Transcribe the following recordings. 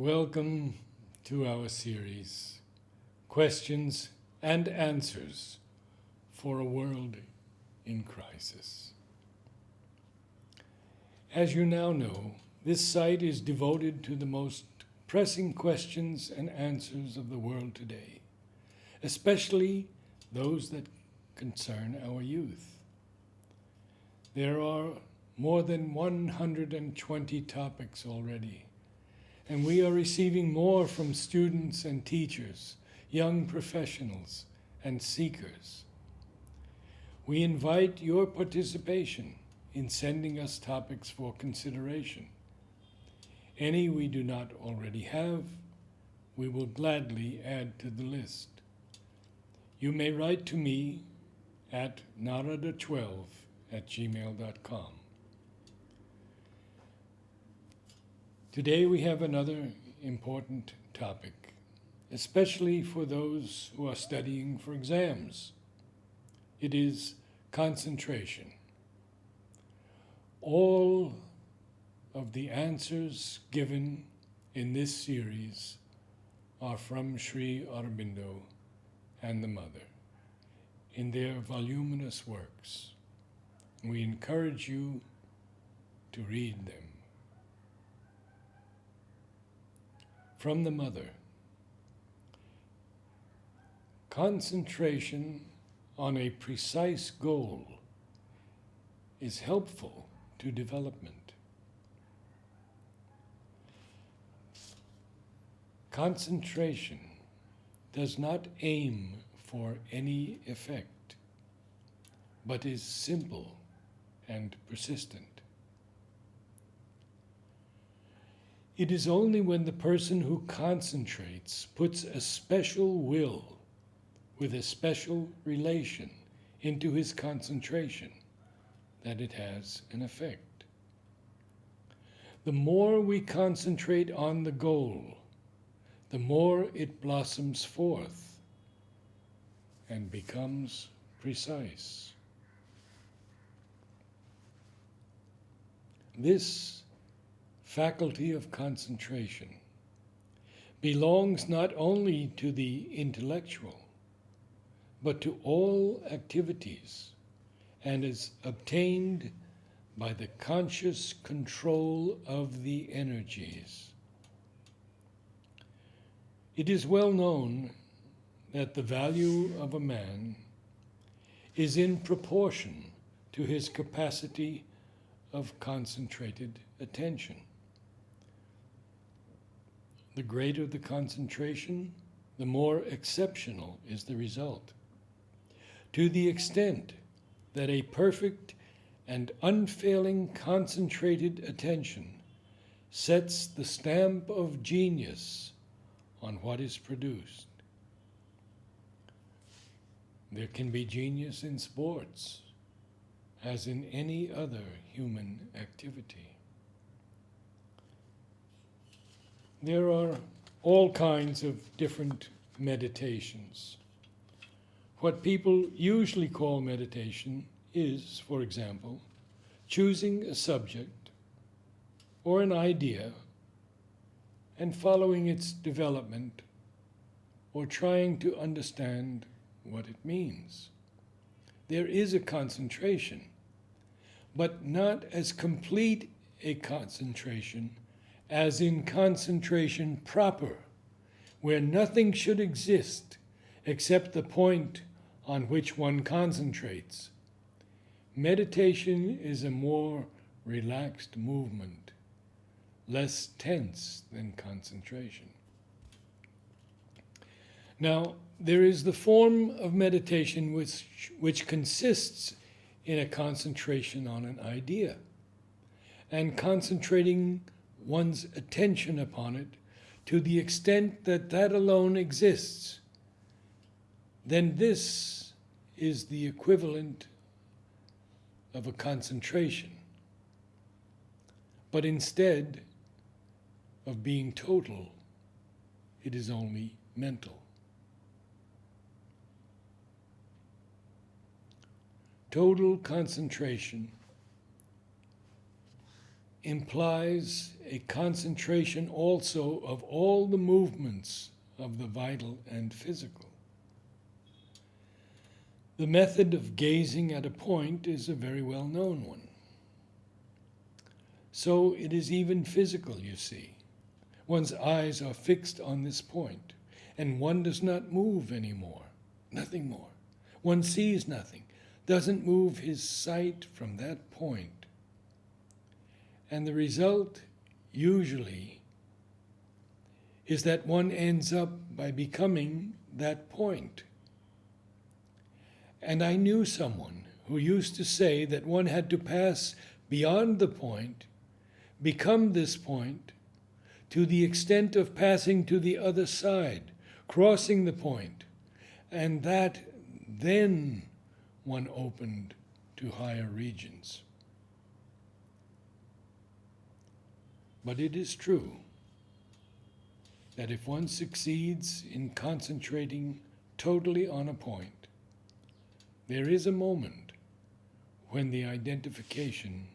Welcome to our series, Questions and Answers for a World in Crisis. As you now know, this site is devoted to the most pressing questions and answers of the world today, especially those that concern our youth. There are more than 120 topics already, and we are receiving more from students and teachers, young professionals, and seekers. We invite your participation in sending us topics for consideration. Any we do not already have, we will gladly add to the list. You may write to me at narada12@gmail.com. Today we have another important topic, especially for those who are studying for exams. It is concentration. All of the answers given in this series are from Sri Aurobindo and the Mother in their voluminous works. We encourage you to read them. From the Mother, concentration on a precise goal is helpful to development. Concentration does not aim for any effect, but is simple and persistent. It is only when the person who concentrates puts a special will with a special relation into his concentration that it has an effect. The more we concentrate on the goal, the more it blossoms forth and becomes precise. This faculty of concentration belongs not only to the intellectual, but to all activities, and is obtained by the conscious control of the energies. It is well known that the value of a man is in proportion to his capacity of concentrated attention. The greater the concentration, the more exceptional is the result. To the extent that a perfect and unfailing concentrated attention sets the stamp of genius on what is produced. There can be genius in sports, as in any other human activity. There are all kinds of different meditations. What people usually call meditation is, for example, choosing a subject or an idea and following its development or trying to understand what it means. There is a concentration, but not as complete a concentration as in concentration proper, where nothing should exist except the point on which one concentrates. Meditation is a more relaxed movement, less tense than concentration. Now, there is the form of meditation which consists in a concentration on an idea and concentrating one's attention upon it to the extent that that alone exists. Then this is the equivalent of a concentration. But instead of being total, it is only mental. Total concentration implies a concentration also of all the movements of the vital and physical. The method of gazing at a point is a very well-known one. So it is even physical, you see. One's eyes are fixed on this point, and one does not move anymore, nothing more. One sees nothing, doesn't move his sight from that point. And the result, usually, is that one ends up by becoming that point. And I knew someone who used to say that one had to pass beyond the point, become this point, to the extent of passing to the other side, crossing the point, and that then one opened to higher regions. But it is true that if one succeeds in concentrating totally on a point, there is a moment when the identification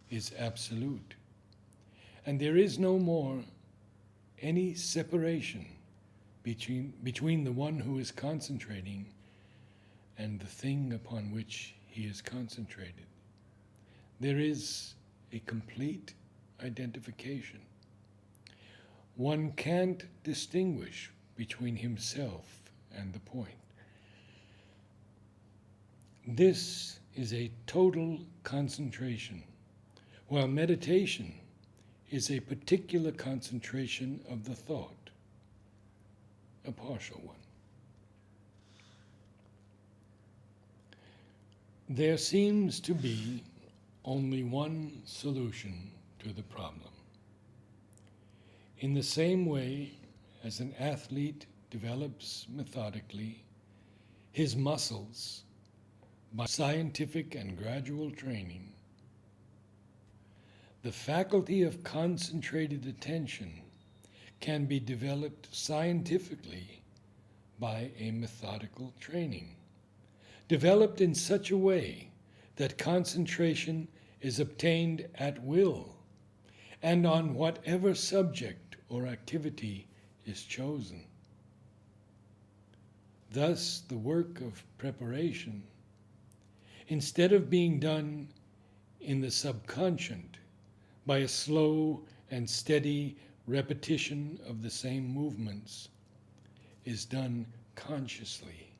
is absolute, and there is no more any separation between the one who is concentrating and the thing upon which he is concentrated. There is a complete identification. One can't distinguish between himself and the point. This is a total concentration, while meditation is a particular concentration of the thought, a partial one. There seems to be only one solution to the problem. In the same way as an athlete develops methodically his muscles by scientific and gradual training, the faculty of concentrated attention can be developed scientifically by a methodical training, developed in such a way that concentration is obtained at will and on whatever subject or activity is chosen. Thus, the work of preparation, instead of being done in the subconscious by a slow and steady repetition of the same movements, is done consciously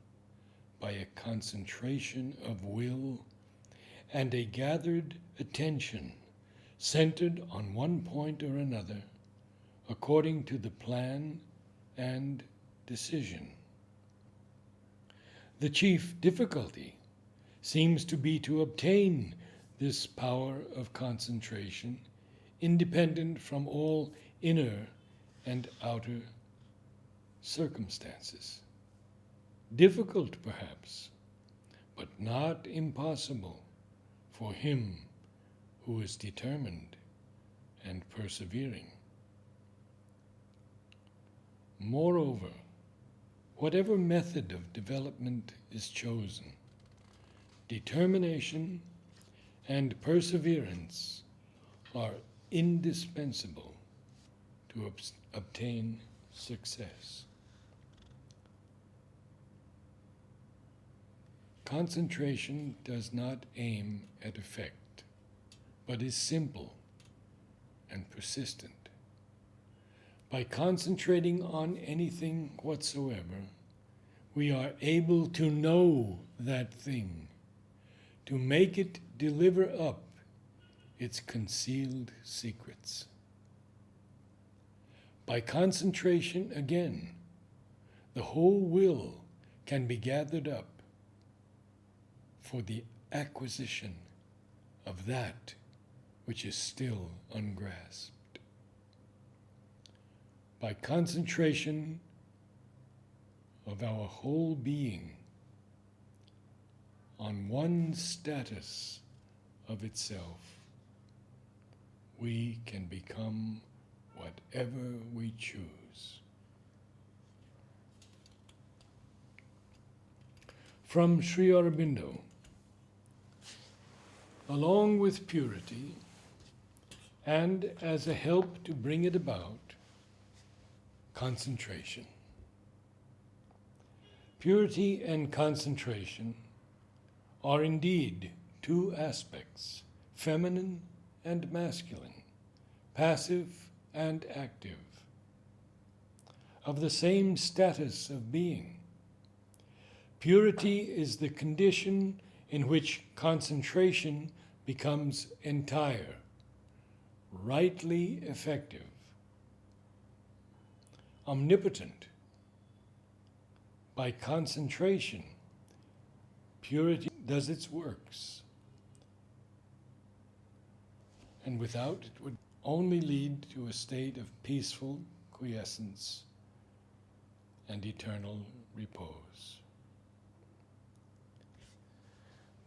by a concentration of will and a gathered attention centered on one point or another according to the plan and decision. The chief difficulty seems to be to obtain this power of concentration independent from all inner and outer circumstances. Difficult, perhaps, but not impossible for him who is determined and persevering. Moreover, whatever method of development is chosen, determination and perseverance are indispensable to obtain success. Concentration does not aim at effect, but is simple and persistent. By concentrating on anything whatsoever, we are able to know that thing, to make it deliver up its concealed secrets. By concentration again, the whole will can be gathered up for the acquisition of that which is still ungrasped. By concentration of our whole being on one status of itself, we can become whatever we choose. From Sri Aurobindo: along with purity and as a help to bring it about, concentration. Purity and concentration are indeed two aspects, feminine and masculine, passive and active, of the same status of being. Purity is the condition in which concentration becomes entire, rightly effective, omnipotent. By concentration, purity does its works, and without it would only lead to a state of peaceful quiescence and eternal repose.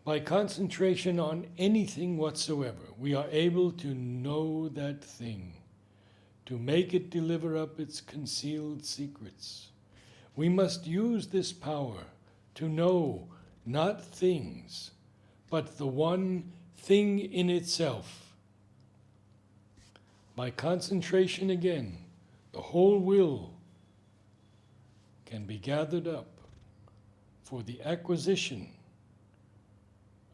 By concentration on anything whatsoever, we are able to know that thing, to make it deliver up its concealed secrets. We must use this power to know not things, but the one thing in itself. By concentration again, the whole will can be gathered up for the acquisition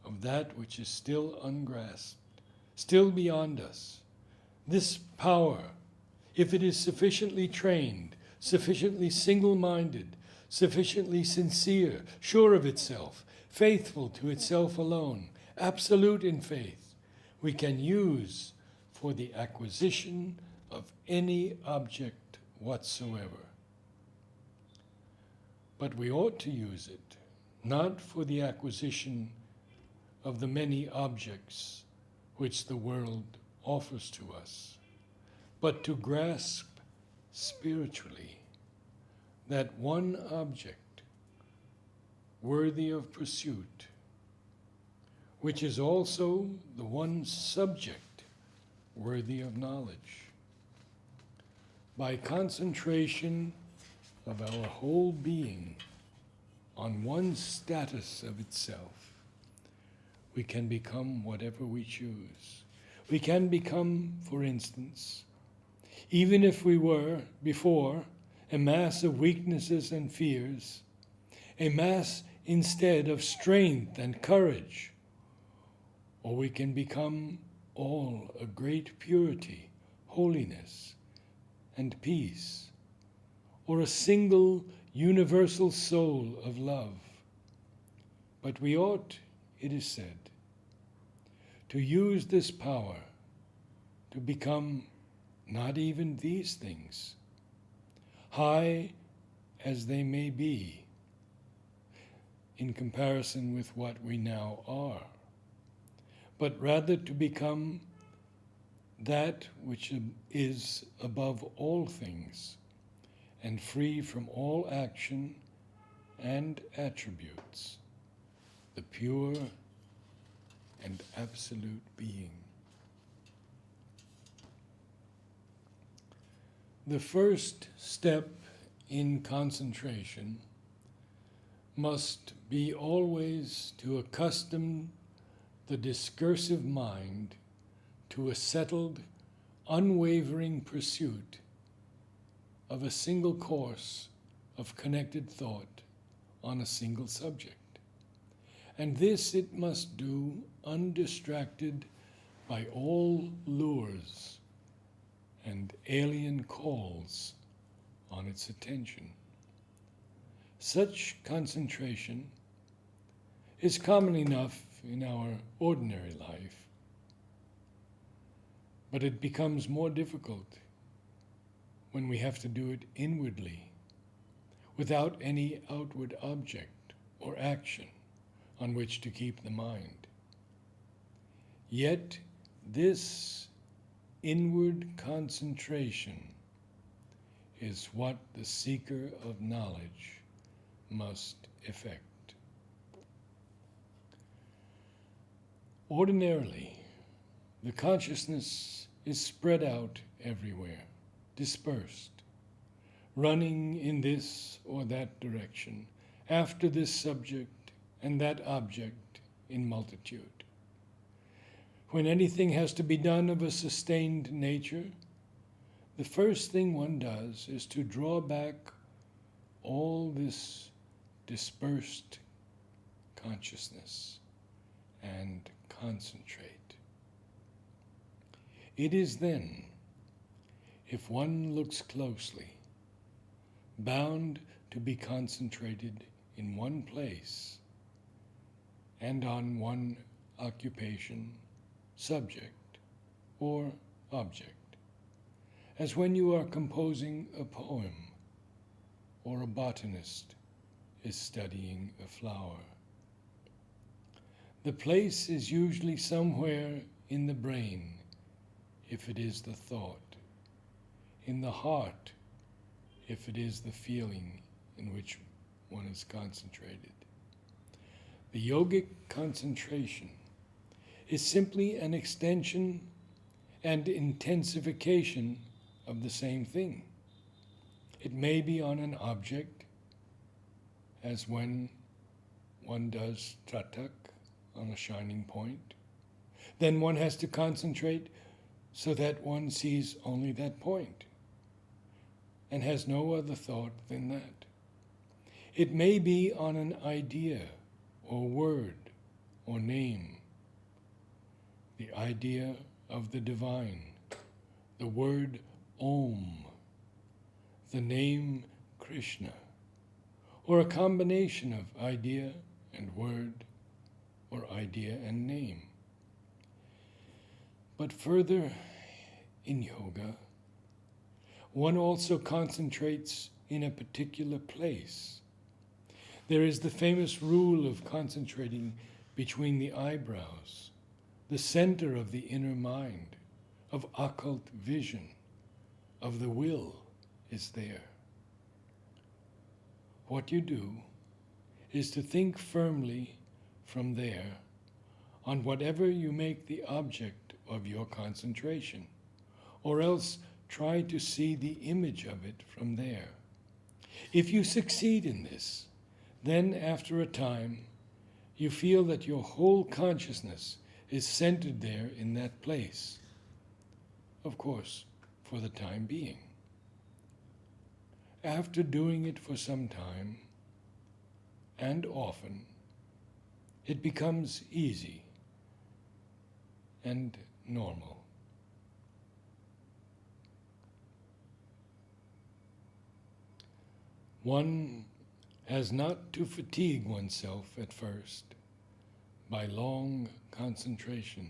of that which is still ungrasped, still beyond us. This power, if it is sufficiently trained, sufficiently single-minded, sufficiently sincere, sure of itself, faithful to itself alone, absolute in faith, we can use for the acquisition of any object whatsoever. But we ought to use it not for the acquisition of the many objects which the world offers to us, but to grasp spiritually that one object worthy of pursuit, which is also the one subject worthy of knowledge. By concentration of our whole being on one status of itself, we can become whatever we choose. We can become, for instance, even if we were before a mass of weaknesses and fears, a mass instead of strength and courage, or we can become all a great purity, holiness, and peace, or a single universal soul of love. But we ought, it is said, to use this power to become not even these things, high as they may be in comparison with what we now are, but rather to become that which is above all things and free from all action and attributes, the pure and absolute being. The first step in concentration must be always to accustom the discursive mind to a settled, unwavering pursuit of a single course of connected thought on a single subject. And this it must do undistracted by all lures and alien calls on its attention. Such concentration is common enough in our ordinary life, but it becomes more difficult when we have to do it inwardly, without any outward object or action on which to keep the mind. Yet this inward concentration is what the seeker of knowledge must effect. Ordinarily, the consciousness is spread out everywhere, dispersed, running in this or that direction, after this subject and that object in multitude. When anything has to be done of a sustained nature, the first thing one does is to draw back all this dispersed consciousness and concentrate. It is then, if one looks closely, bound to be concentrated in one place and on one occupation, subject, or object, as when you are composing a poem or a botanist is studying a flower. The place is usually somewhere in the brain, if it is the thought, in the heart, if it is the feeling in which one is concentrated. The yogic concentration is simply an extension and intensification of the same thing. It may be on an object, as when one does tratak on a shining point. Then one has to concentrate so that one sees only that point and has no other thought than that. It may be on an idea or word or name, the idea of the divine, the word Om, the name Krishna, or a combination of idea and word or idea and name. But further in yoga, one also concentrates in a particular place. There is the famous rule of concentrating between the eyebrows, the center of the inner mind, of occult vision, of the will is there. What you do is to think firmly from there on whatever you make the object of your concentration, or else try to see the image of it from there. If you succeed in this, then after a time, you feel that your whole consciousness is centered there in that place. Of course, for the time being. After doing it for some time, and often, it becomes easy and normal. One has not to fatigue oneself at first by long concentration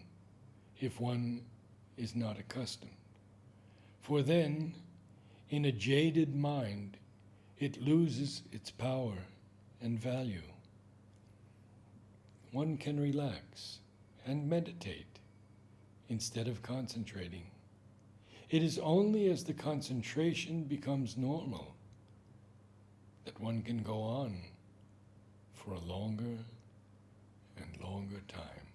if one is not accustomed. For then, in a jaded mind, it loses its power and value. One can relax and meditate instead of concentrating. It is only as the concentration becomes normal that one can go on for a longer and longer time.